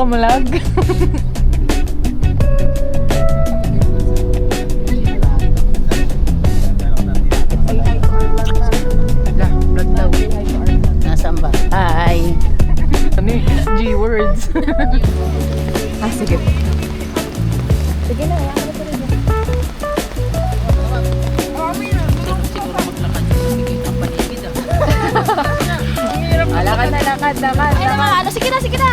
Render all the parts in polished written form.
nagmamalag. Vlog daw. Nasaan ba? Hi. Ano eh? G-words. Sige po. Sige na, ako na rin. Siguro maglakad yung ang paligid ah. Lakad na, lakad. Ay naman, ano, sige na, sige na.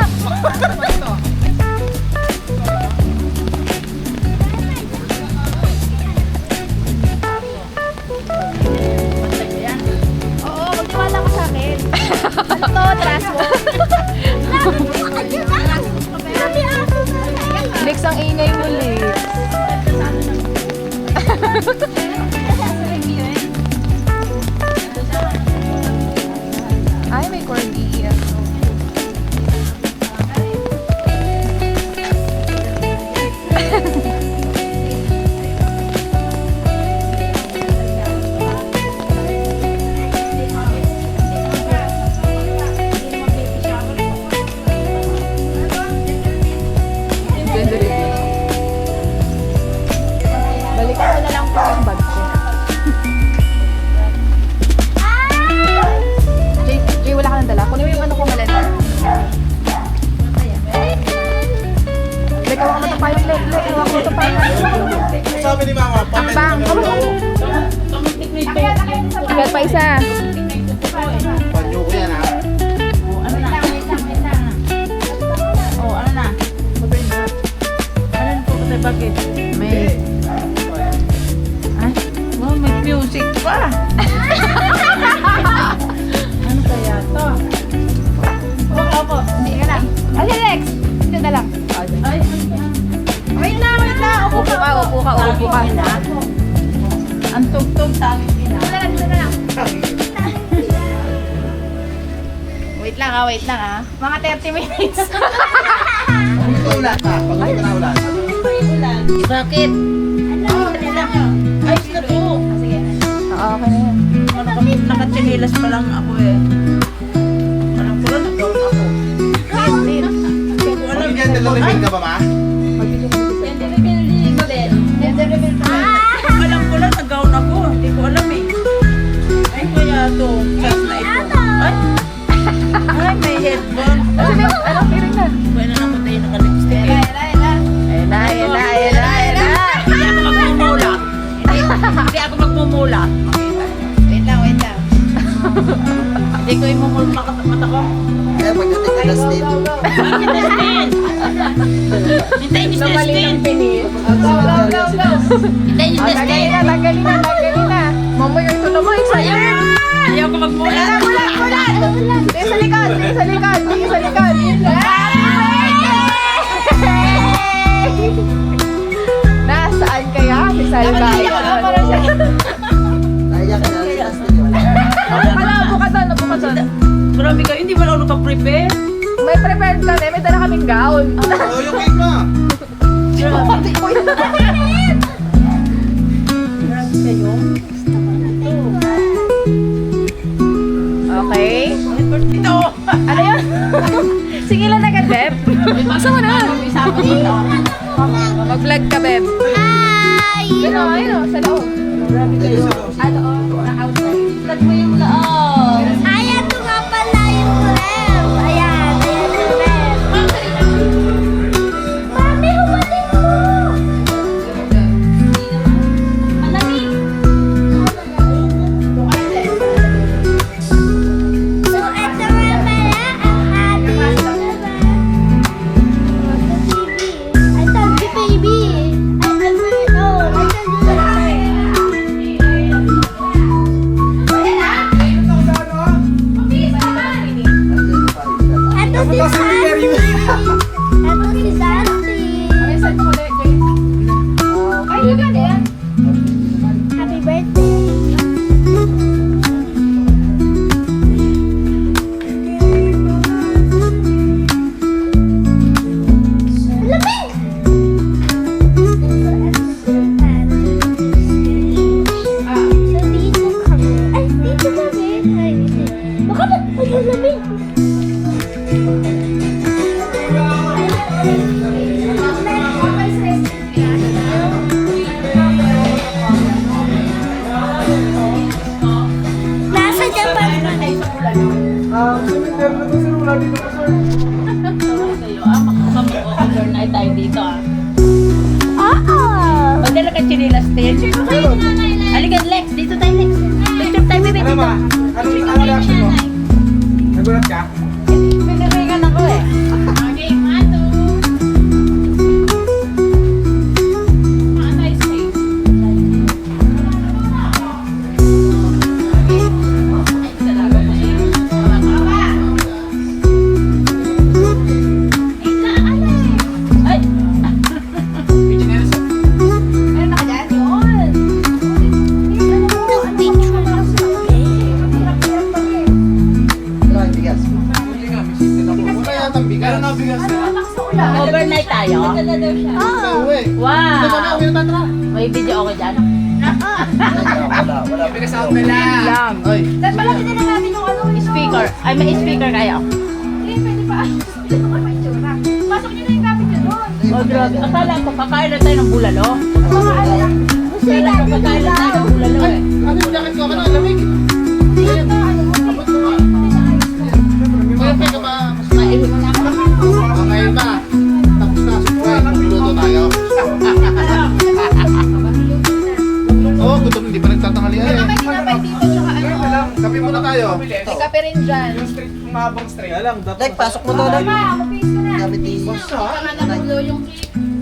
Oo, magtiwala ka sa akin. Ano to, trust mo? Lex, ang ingay mo, Lex. Ay, may corgi. Ganda rin. Balikan ko na lang po yung bag ko. Jay, wala ka nang dala. Kunin mo yung ano ko malala. Lek, hawak mo ito pa yung lek. Lek, hawak mo ito pa yung Sabi ni Mama, ang bang. Agad pa isa. panyo ko yan ha. Ano na? Oh, ano na? Ano po kasi bakit? May... Ay, oh, may music pa. Ano kaya to? Opo. Hindi ka na. Ay, Lex! Ito na lang. Ay, Wait na. Upo ka. ang tugtog sa akin ina. Dito na lang. Wait lang ah. Mga 30 minutes. Ulan ha, pag hindi ka na ulan. Bakit? Ay, sila to. Sige. Oo, okay na yan. Nakatsinilas pa lang ako eh. Alam ko lang, nag-down ako. Hindi ko alam. Pag hindi talalimig ka ba ma? Gender reveal pa. Alam ko lang, nag-gown ako. Hindi ko alam eh. Ay, kaya to. Class na ito. Ay, may headphone. Ano, piring na. Pwede na ako tayo naka-lipstick eh. Ayun na. Hindi ako magmumulat. Hindi ako magmumulat. Wait lang. Hindi ko imumulat mata ko. Kaya pagdating ka na state. Hintayin niyo si Destin. pinis. Go. Hintayin niyo si Destin. Tanggalin na. Mamaya ito naman, excited. Ayaw ko magmulat. Tingin sa likod. Nasaan kaya? Si Salva. Naiyak ka na rin sa state. Upo ka doon. Grabe kayo, hindi ba ako naka-prepare? May prepared kami. May dala kaming gown. Oh, yung cake mo. Grabe kayo. Okay. Ito! Ano yun? Sige lang agad, Beb. Basta mo na. Mag-vlog ka, Beb. Hi! Ayun, sa loob. Grabe kayo. Ano, outside. Tat mo yung loob. Ayan, ito nga pala yung ref. Ayan yung ref. Mami, humaling mo! Malamig. So, ito nga pala ang ating I told you, baby. I told you, no. I told you, na daw siya. Uwi. Hindi ba na, Wow! uwi na tayo, tara. May video okay dyan? Wala. Pinasound na lang. Oy. Tapos pala din na natin yung ano, Speaker. Ay, may speaker kayo. Eh, pwede pa. Pwede pa may tsura. Pasok nyo na yung gamit nyo doon. Oh, grabe. Akala ko, kakain na tayo ng bulalo. Mga ano lang. Akala ko, kakain na tayo ng bulalo eh. Ano yung jacket ko? Ano? Lamig. Ayan. Abot ko nga. Pwede ka ba? Mas Maihi mo na ako. ngayon ba? Tapos na. Well, magluluto tayo. Oo, gutom. Hindi pa nagtatanghalian eh. May tinapay dito, tsaka ano. Kape muna tayo. May kape rin dyan. Dek, pasok mo to, Dek. Ma, mag-face ko na. Gamit din.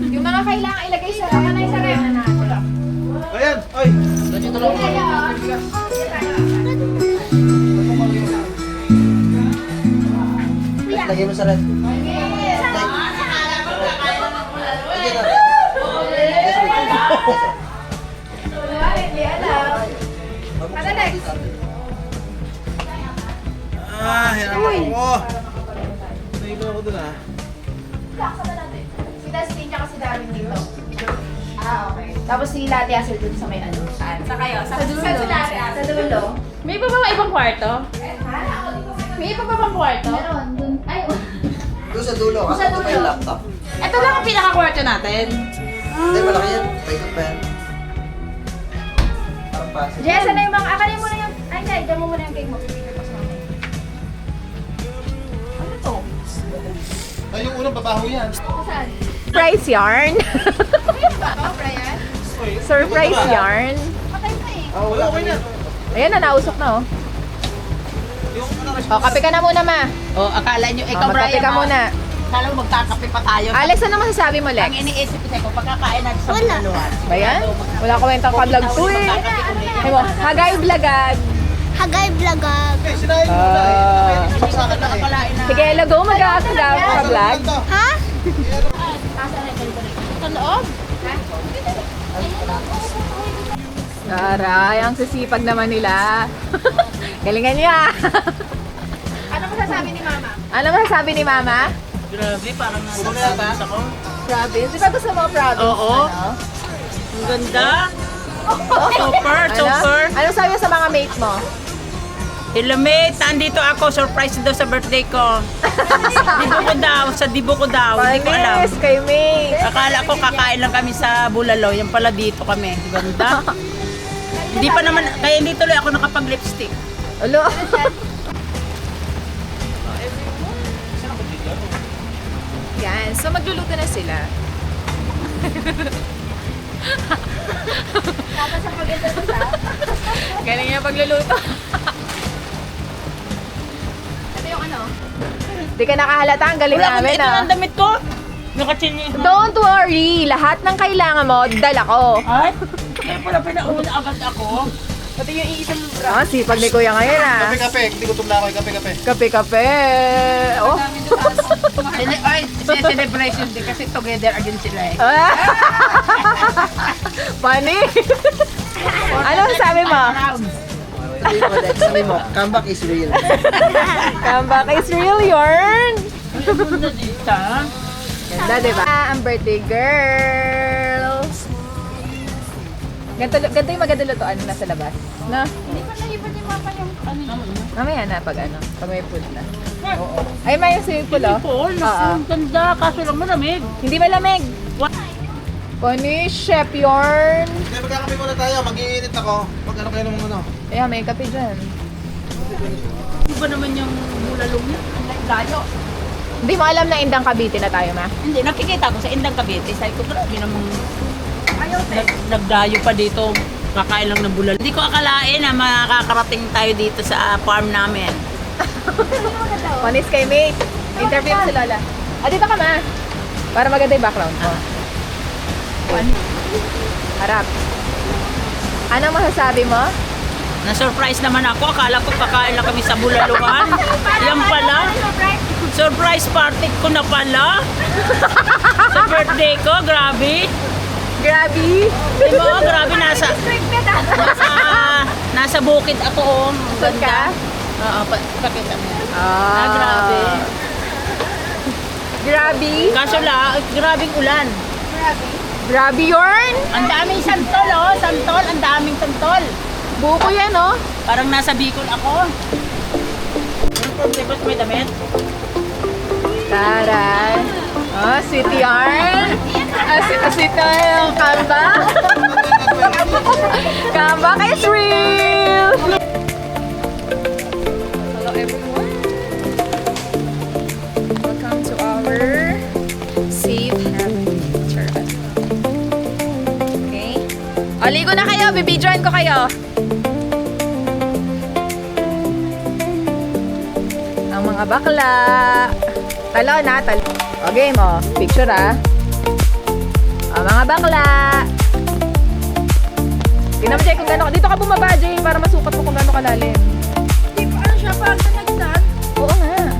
Yung mga kailangan ilagay sa kanay sa ref. Ayan. Oy. Dek, lagay mo sa red. Dek. Lagyan na. Yes, wait. Ano next? Hinapak ako. Naiba ako dun ah. Si Dustin tsaka si Darwin dito. Okay. Tapos si Latte Hazel dun sa may ano. Saan? Sa kayo? Sa dulo. Sa dulo. May iba ba ba ibang kwarto? May iba ba bang kwarto? Meron. Dun. Ay, Doon sa dulo, Sa kasi ito pa yung dulo. laptop. Ito lang ang pinaka-kwarto natin. Hindi, malaki yan. Paikot pa yan. Parang pasok. Jess, ano yung mga, akanin mo na yung, ay hindi, dyan mo muna yung cake mo. Ano to? Ay, yung unang babaho yan. Saan? Surprise yarn. Baka, Brian? Surprise yarn. Patay ka eh. Wala, okay na. Ayan na, nausok na oh. O, kape ka na muna, ma. Oh, akala nyo, ikaw, O, Brian, magkape ka muna. Akala mo magkakape pa tayo. Alex, ano masasabi mo, Lex? Ang iniisip ko sa'yo, pagkakain natin sa bulaluan. Ba yan? Wala kwentang ka-vlog to eh. Ay mo, hagay vlogag. Hagay vlogag. Eh, sinayin mo na eh. Sa akin na eh. Akalain na. Sige, hello, go mag-vlog ka vlog. Ha? Sa loob. Aray, ang sisipag naman nila. Galingan niya. Ano masasabi ni Mama? Ano masasabi ni Mama? Grabe, parang nasa ako. Province. Di ba gusto mo province? Oo. Ano? Ang ganda. Super, Ano? super. Ano sabi mo sa mga mate mo? Hello mate, nandito ako. Surprise daw sa birthday ko. Dibo ko daw, sa dibo ko daw. Hindi ko alam. Panis, kay mate. Akala ko kakain lang kami sa Bulalo. Yan pala dito kami. Ganda. Hindi pa naman, kaya hindi tuloy ako nakapag-lipstick. Ulo. Yan, so magluluto na sila. Tapos ang pag-ito sa Galing niya pagluluto. ito yung ano? Di ka nakahalata, ang galing Wala akong namin ito ah. ng damit ko. Nakachini. Don't worry, lahat ng kailangan mo, dala ko. Ay, kaya pala pinauna agad ako. Pati yung iisang Ah, sipag ni Kuya ngayon ah. Kape-kape. Hindi gutom na ako eh. Kape-kape. Kape-kape. Oh. Ay, celebration din kasi together again sila eh. Ah. Funny. Ano sabi mo? Sabi mo, Dek. Sabi mo, comeback is real. Comeback is real yarn. Ganda dito. Ganda, diba? Ang birthday girl. Ganito yung maganda lutoan nasa labas. No? Hindi pa naipan ni Mama yung ano. Mamaya na pag ano, pag may food na. Oo. Ay, may yung swimming pool oh. Oh, naku, ang ganda. Kaso lang malamig. Hindi malamig. What? Funny, chef yarn. Hindi, magkakape muna tayo. Mag-iinit ako. Pag ano kayo ng ano. Ayan, may kape dyan. Di ba naman yung bulalong niya? Ang layo. Hindi mo alam na Indang Cavite na tayo, ma? Hindi, nakikita ko sa Indang Cavite. Sabi ko, grabe namang nagdayo pa dito. Kakain lang ng bulalo. Hindi ko akalain na makakarating tayo dito sa farm namin. Panis kay mate. Interview mo si Lola. Ah, dito ka, ma. Para maganda yung background mo. Harap. Ano masasabi mo? Na-surprise naman ako. Akala ko kakain lang kami sa bulaluan. Yan pala. Surprise party ko na pala. Sa birthday ko. Grabe. Grabe. Di mo, grabe nasa bukid ako. Oh. Ang Saan ka? ganda. Oo, pakita mo. Ah, Grabe. Grabe. Kaso lang, grabing ulan. Grabe yarn. Ang daming santol, oh. Santol, ang daming santol. Buko yan, oh. Parang nasa Bicol ako. Tapos may damit. Taray. Oh, sweet yarn. Sweet yung kamba. Kamba is real. Hello everyone. Welcome to our safe haven service. Okay. O, ligo na kayo. Bibidyoan ko kayo. Ang mga bakla. Talo na, talo. O, game, o. Picture, ah. O, mga bakla. Tingnan mo, Jay, kung gano'n. Dito ka bumaba, Jay, para masukat mo kung gano'n kalalim. Di ba ano siya parang nagtan? Oo nga.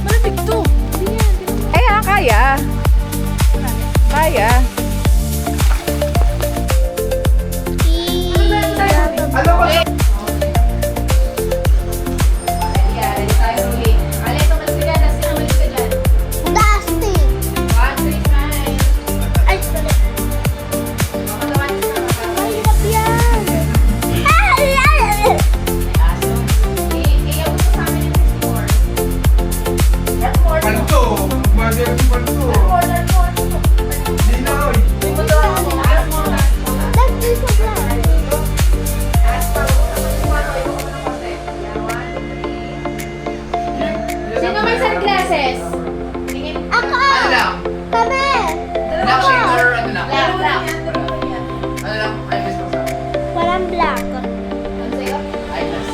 Malamig to. Eh, kaya. Kaya. Ano ba? Dusty. Ay, mahirap yan. Palto! Bagay ang palto! Dinoy! Dusty sa vlog. Sino may sunglasses? Tingin. Ako! Ano lang? Kami! Black shade or ano lang? Black. Ano lang? Eyeglass po sa akin. Walang black. Ano sa'yo? Eyeglass.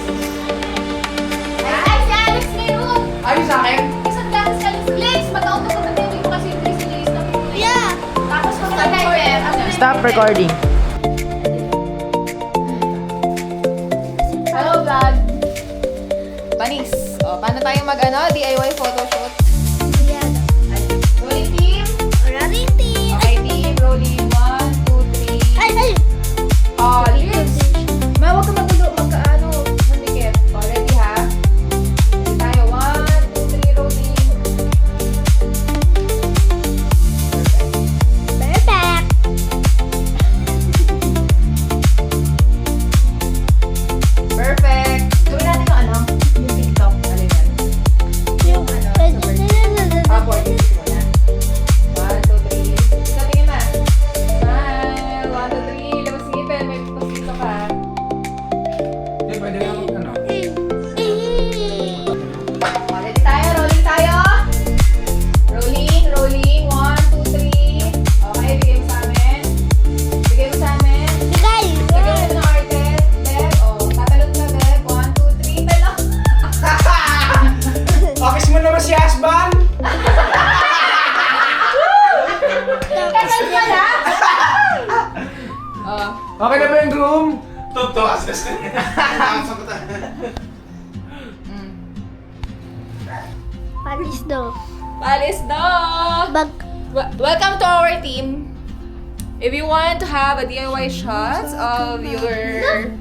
Ay, si Alex meron! Ayun sa akin? May sunglasses ka ni Lex. Mag-out na pagdating ko kasi yung Grace Grace na po. Yeah! Tapos kung nag-driver, Stop recording. Hello, vlog. Panis. O, paano tayo DIY photoshoot? Yeah. rolling team. Running team. Okay, team. Rolling. 1, 2, 3. Ay, ay! Oh, lips. Ma, huwag ka mandikit. O, ready ha? Ready tayo. 1, 2, 3, rolling. Perfect! Perfect. Gawin natin yung TikTok. Ano yan? Yung Apo, ito mo yan. 1, 2, 3. Sa tingin na. Smile. 1, 2, 3. Labas ngipin. May pusito ka. Hindi, pwede nga ano. Ready tayo. Rolling tayo. Rolling. Rolling. 1, 2, 3. Okay, bigay mo sa amin. Bigay mo sa amin. Guys! Bigay mo ng artist. Beb. O, tatalot na, Beb. 1, 2, 3. Talo. Office mo naman si Asban! Kasal ka na? Oh. Okay na ba yung groom? Totoo, asas ka niya. Paris daw. Palis dog. Bag. Welcome to our team. If you want to have a DIY shots of your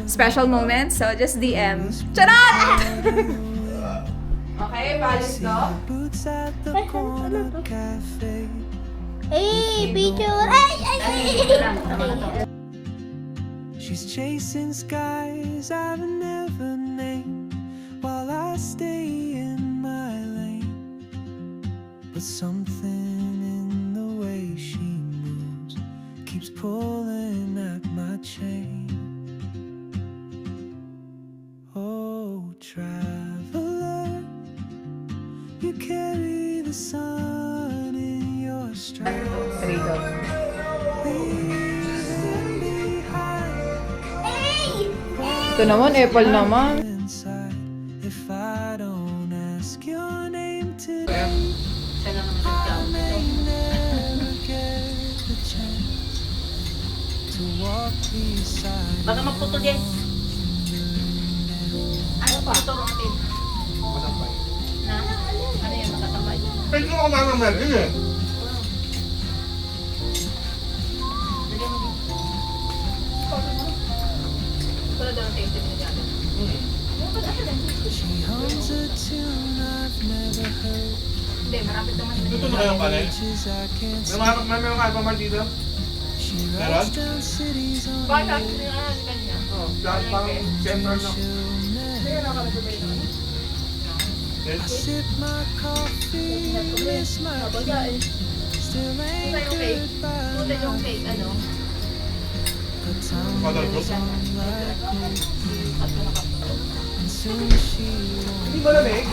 special moments, so just DM. Charot! Okay, palis dog. Hey, picture! Ay, ay, ay! She's chasing skies I've never named while I stay in my lane. But something in the way she moves keeps pulling at my chain. Oh, traveler, you carry the sun in your stride. Ito naman, apple naman. Inside, if I don't ask your name today, I may never get the chance to walk beside Baka magputol yan. Ano pa? Tuturo natin. Na? Ano yan? Makatambay. Pwede mo kumama Merlin eh. Tulad doon ang taste niya dyan. She hums a tune I've never heard Hindi, marapit naman. Ito na kayong kanin? Beaches I can't see. May mga kaya pa man dito? She Meron? writes down cities on Bakit? Kanya. Oo. Lahat parang December na. I sip my coffee, miss my key. Still ain't goodbye. Tunay yung cake, ano? But time Padal ko. goes on like and soon she won't. Hindi ba lamig?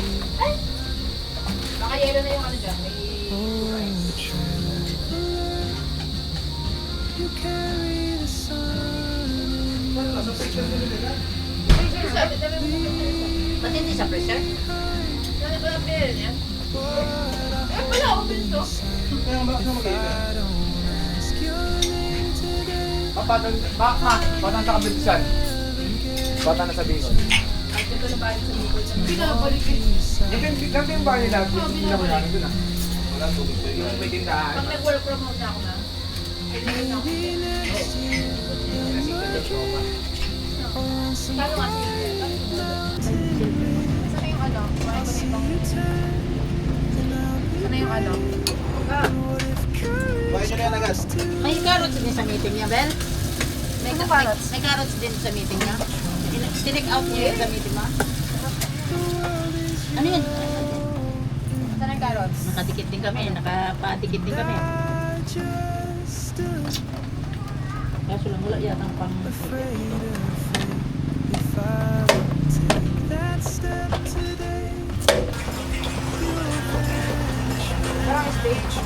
Baka yelo na yung ano dyan. May... Oh, traveler, you carry the sun in Sa picture nila. Ba't hindi sa pressure? Ano ba ang pera niya? Eh, wala ako din to. Kaya ba na mag-iiba? I don't ask your name today. Batang sa kabitisan. Bata na sa Bicol. Hindi ka nabalik eh. Ganti yung bahay nila. Hindi na wala doon ah. Wala tubig doon. Yung may tindahan. Pag nag-work from home na ako na. Maybe next year, on some Kano kasi? Sana yung ano? Sana yung ano? Bakit nyo na yan agad? May carrots din sa meeting niya, Bel? May carrots din sa meeting niya? Tinik out niya yun sa meeting mo? Ano yun? Sana yung carrots? Nakadikit din kami, nakapadikit din kami. just Kaso lang wala yata ang pang... afraid of it. If I would take that step today, Parang stage.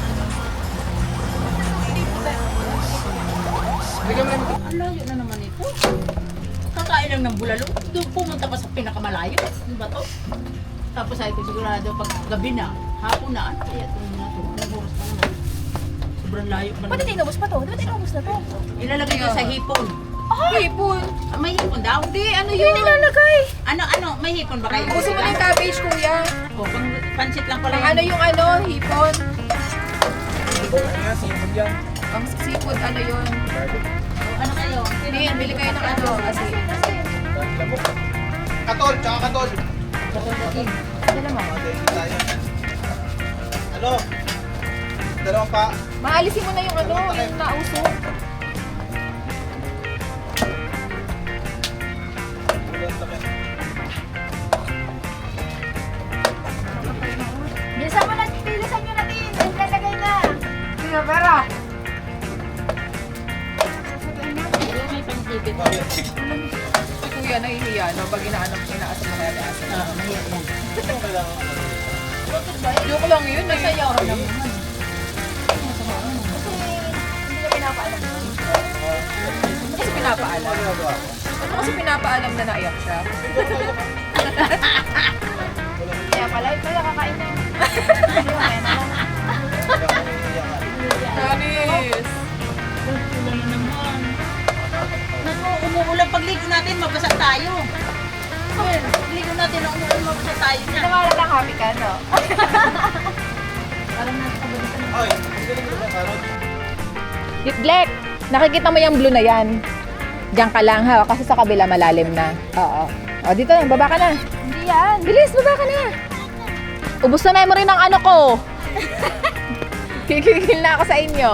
Ang layo na naman ito. Kakain lang ng bulalo. Doon pumunta pa sa pinakamalayo. Ano ba to? Tapos ay ko sigurado pag gabi na, hapon na, ano kaya ito na ito? Anong oras pa naman? Sobrang layo pa Pati naman. tinubos pa to? Di ba tinubos na to? Ilalagay ko sa hipon. Hipon! Ah, may hipon daw? Hindi, ano yun? Nilalagay! Ano, may hipon ba kayo? Ubusin mo na yung cabbage, kuya. O, pansit lang pala Ang ano yung ano, hipon. Sipon yan. Ang seafood, ano yun? O, ano kayo? Hindi, bili kayo ng ano. Kasi, Katol, tsaka katol. dala mo. Tayo. Ano? Dalawang pa. Maalisin mo na yung ano, yung nauso. Bilisan mo na, bilisan nyo natin. Lalagay na. Hindi na, pera. May pansipit. Si kuya nahihiya, no? Pag inaasam mo kaya inaasam. Ah, mahirap yan. Joke lang yun, masaya ako lang. Hindi na pinapaalam yun. Ano kasi pinapaalam? Ano kasi pinapaalam na naiyak siya? Kaya pala, kakain na. Janice! Ulan na naman. Naku, umuulan. Pagligo natin, mabasa tayo. Pagligo natin, umuulan, mabasa tayo na. Nawala ng happy ka, no? Parang nasa kabalitan. Ay, galing mo ba, Karol? Yitlek, nakikita mo yung blue na yan. Diyan ka lang ha, kasi sa kabila malalim na. Oo. O, dito na, baba ka na. Hindi yan. Bilis, baba ka na. Ubus na memory ng ano ko. Kikikil na ako sa inyo.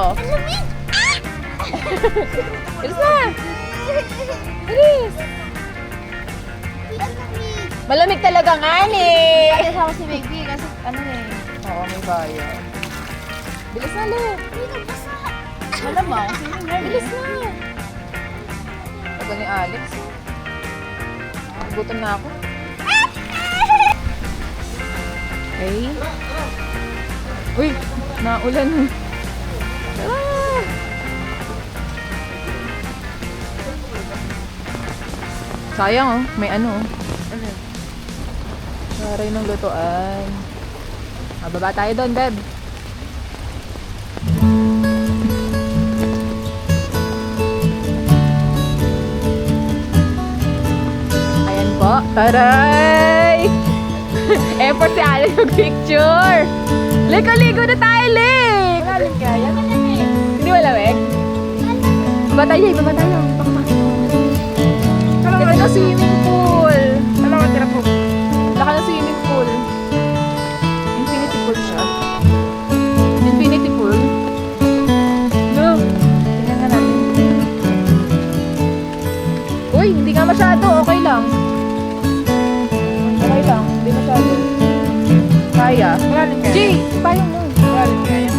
Bilis na. Bilis. Malamig talaga nga eh. Kasi ako si Baby, kasi ano eh. Oo, may bayo. Bilis na, Le. Malamang. Bilis na. Ito ni Alex. Gutom na ako. Okay. Uy, naulan. Ah! Sayang oh, may ano oh. Saray ng lutuan. Baba tayo doon, Beb. Ayan po. Taray! Effort si Alex mag-picture. Ligo-ligo na tayo, Lik! Malalim kaya. Hindi malamig? Baba tayo, baba tayo. Ganda ng swimming pool. Dalawa tira po. Laka ng swimming pool. Infinity pool siya. masyado, okay lang. Okay lang, hindi masyado. Kaya. Malalim kaya. Jay, payong mo. Malalim kaya.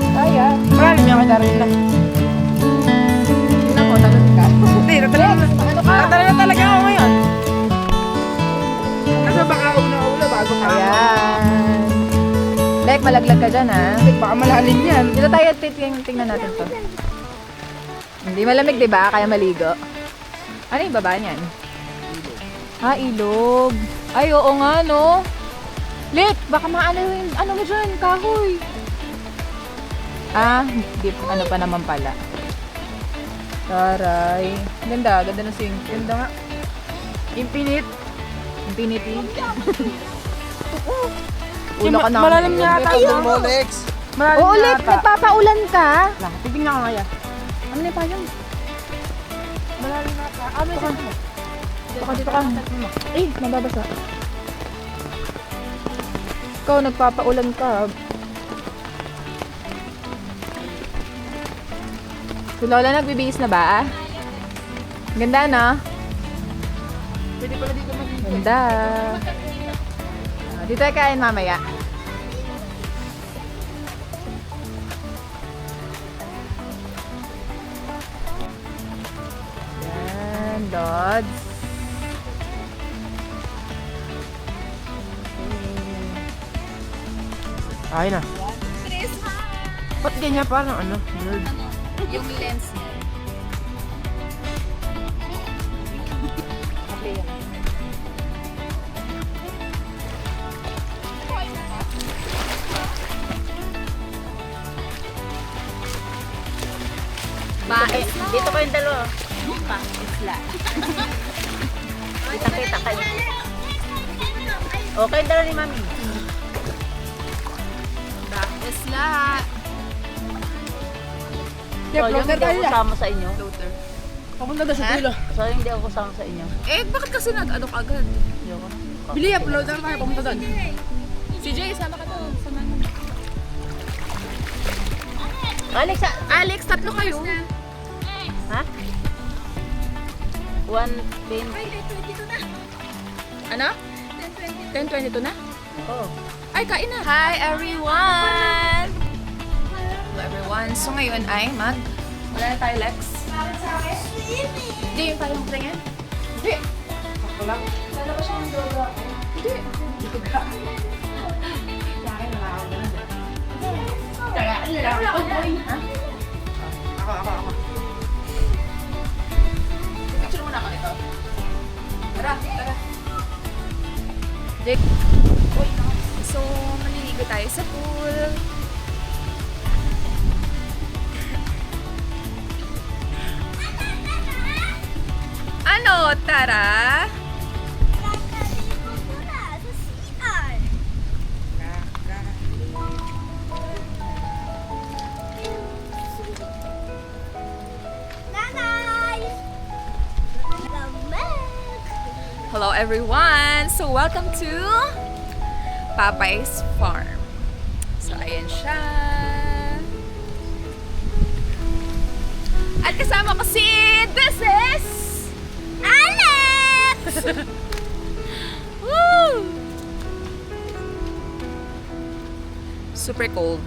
Kaya. Malalim yung kadarin na. Tingnan mo, talon ka. Hindi, natalala na. Ano ka? Natalala talaga ako ngayon. Kasi baka una-una bago ka. Ayan. Lek, malaglag ka dyan, ha? Baka malalim yan. Dito tayo, tingnan natin to. Hindi malamig, di ba? Kaya maligo. Ano yung baba niyan? Ah, ilog. Ay, oo nga, no? Lek, baka maano yung, ano mo dyan, kahoy. Ah, di, ano pa naman pala. Taray. Ganda, ganda ng sing. Ganda nga. Infinite. Infinity. Ulo ka na. Malalim yata. Ayun mo, Lex. Malalim Oo, Lek, yata. nagpapaulan ka. Titignan ko kaya. Ano na yung payong? Malalim yata. Ano yung mo? Dito ka. Eh, mababasa. Ikaw, nagpapaulan ka. Si Lola nagbibihis na ba? Ganda, no? Pwede pala dito mag- Ganda. Dito tayo kain mamaya. Yan, Lods. Ay na. Ba't ganyan parang ano? Nerd. Yung lens niya. Dito kayong dalawa. Pa, isla. Kita-kita kayo. Okay, dalawa ni Mami. Isla. So, yung hindi ako kasama sa inyo. Papunta na sa dulo. So, yung hindi ako kasama sa inyo. Eh, bakit kasi nag-ano ka agad? Hindi ako na. Bili, upload na tayo. Papunta doon. Si Jay, sama ka doon. Sama na. Alex, Alex, tatlo kayo. ha? 1:10. Ano? 10:22 na? Oo. Ay, kain na. Hi, everyone! Hello, everyone. So, ngayon ay wala na tayo, Lex. Hindi, yung parang tingin. Hindi. Ako lang. Wala ba siyang doga? Hindi. Doga. Kaya na ako doon. Kaya, wala ako boy. Ha? Ako. Picture muna ako nito. Tara. Jake. So, maliligo tayo sa pool. Ano? Tara? Nakaligo ko na sa CR. Nanay! Lamig! Hello everyone! So welcome to Papay's Farm. So ayan siya. At kasama ko si this is Alex! Woo! Super cold.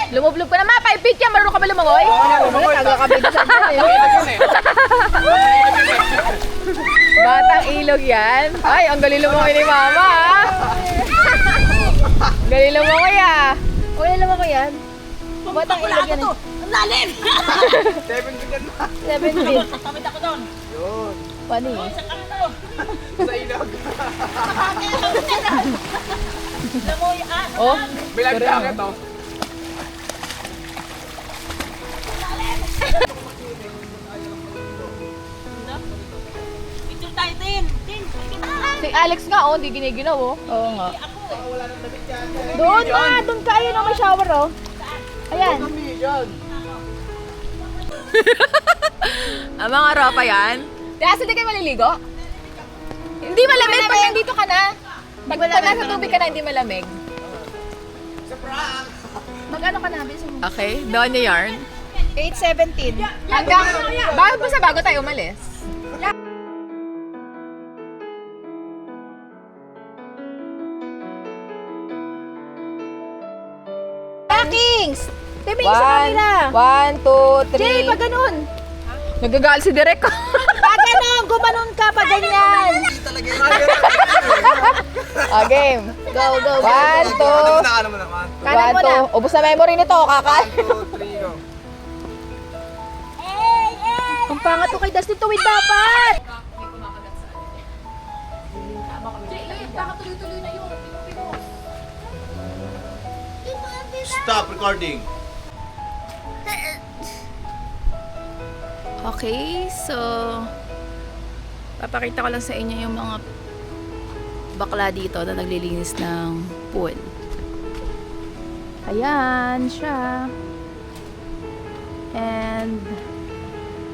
Lumublob ka naman, 5 feet yan. Marunong ka ba lumangoy? Taga-kapit sa Batang ilog yan. Ay, ang galing lumangoy ni Mama, ah. Galing lumangoy, ah. Okay, lumangoy yan. Batang ilog yan. Ang lalim! 7 feet na. 7 feet. Kapit ako doon. Yun. Funny, eh. Sa kanto. Sa ilog. Lamoy, Oh, Bilang jacket oh. Si Alex nga, oh, hindi giniginaw, oh. Oo nga. Doon na, doon ka. Ayun, oh, may shower, oh. Ayan. Ang mga ropa yan. Kaya hindi kayo maliligo? Hindi malamig pag nandito ka na. Pag nasa tubig ka na, hindi malamig. Mag-ano ka na, bilisan mo. Okay, doon yung yarn. 8:17. Hanggang, bago tayo umalis. Kings! Tumingin sa camera. 1, 2, 3. Jay, pag ganun. Nagagalit si Direk. Pag ganun, gumanon ka, pag ganyan. Game. Go, go, go. 1, 2. Nakano mo naman. Kanan mo na. Ubus na memory nito, kaka. 2, 3, go. Ang pangat ko kay Dustin, tuwid dapat. Stop recording. Okay, so papakita ko lang sa inyo yung mga bakla dito na naglilinis ng pool. Ayan siya. And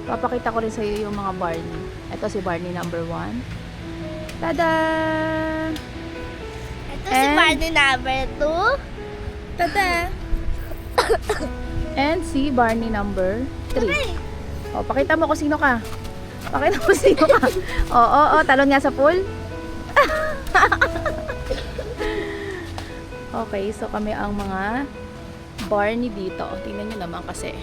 papakita ko rin sa iyo yung mga Barney. Ito si Barney number 1. Tada! Ito si Barney number 2. Tada! And si Barney number 3. O, pakita mo kung sino ka. Pakita mo sino ka. Oo, talon nga sa pool. Okay, so kami ang mga Barney dito. Tingnan nyo naman kasi.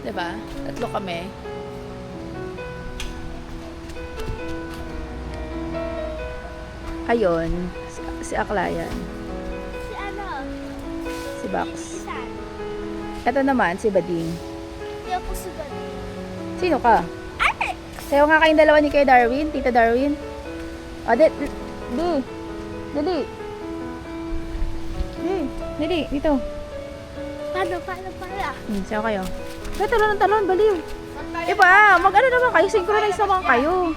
Diba? Tatlo kami. Ayun, si Aklayan. Si ano? Si Bax. Si San. Ito naman, si Bading. Hindi ako si Barney. Sino ka? Alex! Sayo nga kayong dalawa ni kay Darwin, Tita Darwin. O, dali. Dali, dito. Paano? Sayo kayo. Talon, baliw. Iba, mag-ano naman kayo, synchronize naman kayo.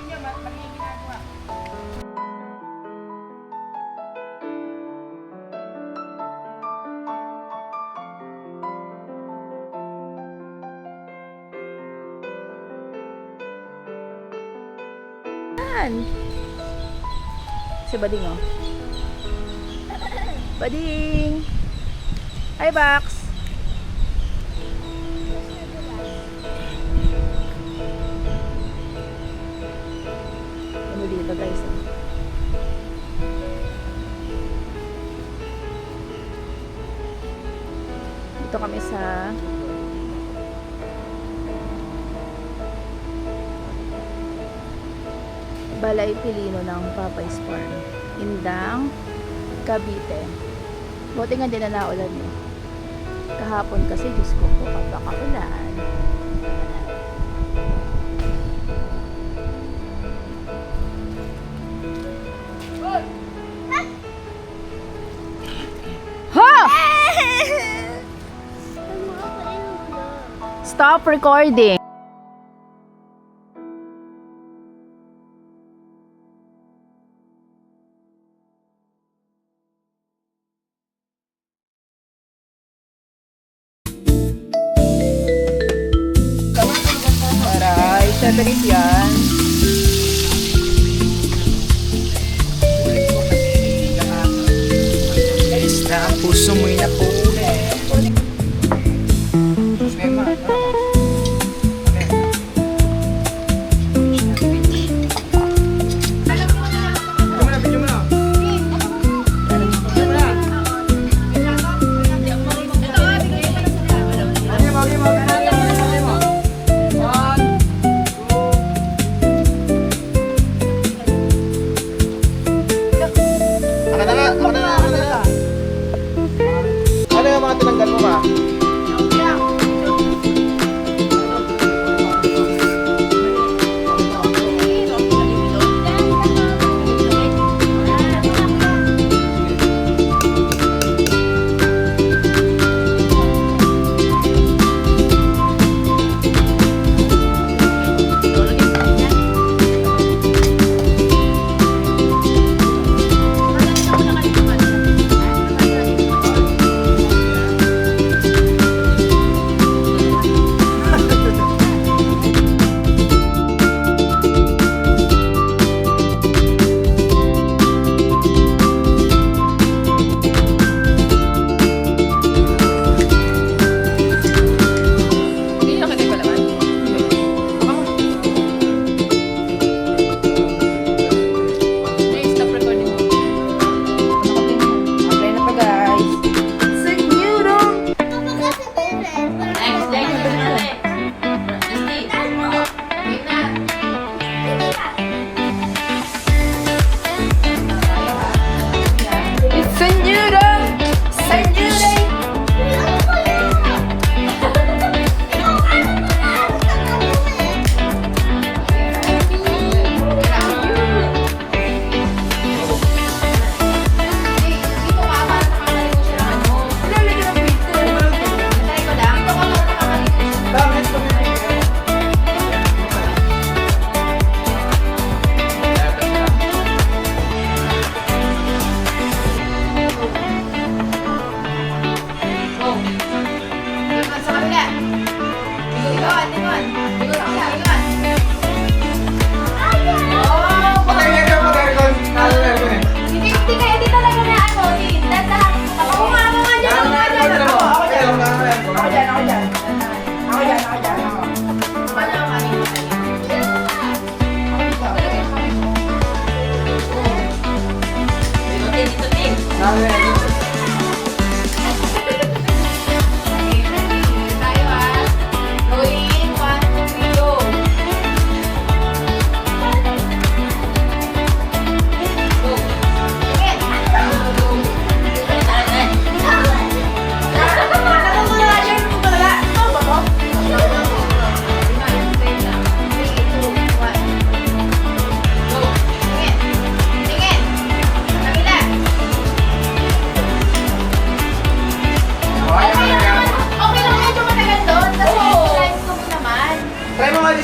Si Bading, oh. Bading! Hi, Bax! Ano dito, guys? Oh. Dito kami sa Balay Pilino ng Papay's Farm, Indang, Cavite. Buti nga din na naulan eh. Kahapon kasi, Diyos ko po, kapakaulan. Ha! Stop recording! Aray, siyempre yan. Na ang puso mo'y napuli.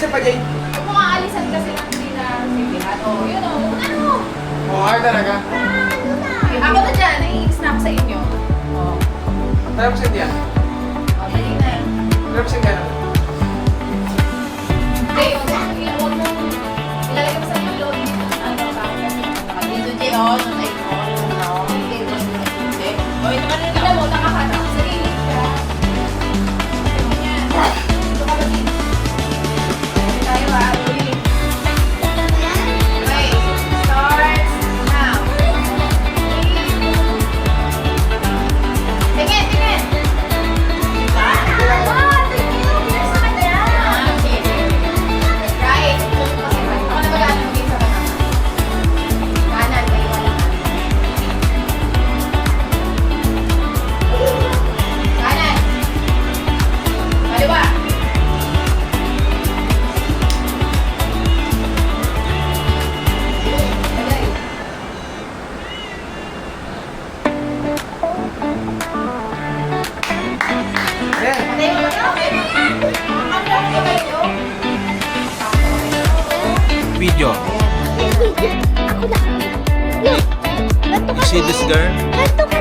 isa pa, Jay. Kung mga alisan kasi ng hindi na sinihan. O, yun o. Ano? Oh, ay talaga. Ako na dyan, naiinis na ako sa inyo. O, Tapos hindi yan. dali na. Tapos hindi yan. Hindi, huwag mo ilalagay mo sa yung load. Ano, bakit? Dito, Jay, oh. Ay, oh. Hindi, mas hindi. Oh, ito ka na Tingnan mo, nakakata ka sa lilit ka. Yan. Ito ka ba din? Hindi tayo ha, Louie. Okay, starts now. Tingin, tingin. Ah, okay. Right. Ako na mag-ano maging sa kanan. Kanan, may wala kanan. Kaliwa. Tagay. Ayan. Patay mo ba ito? Okay. Ang laki kayo. Video. Ako na. Look. You see this girl? Ganto ka.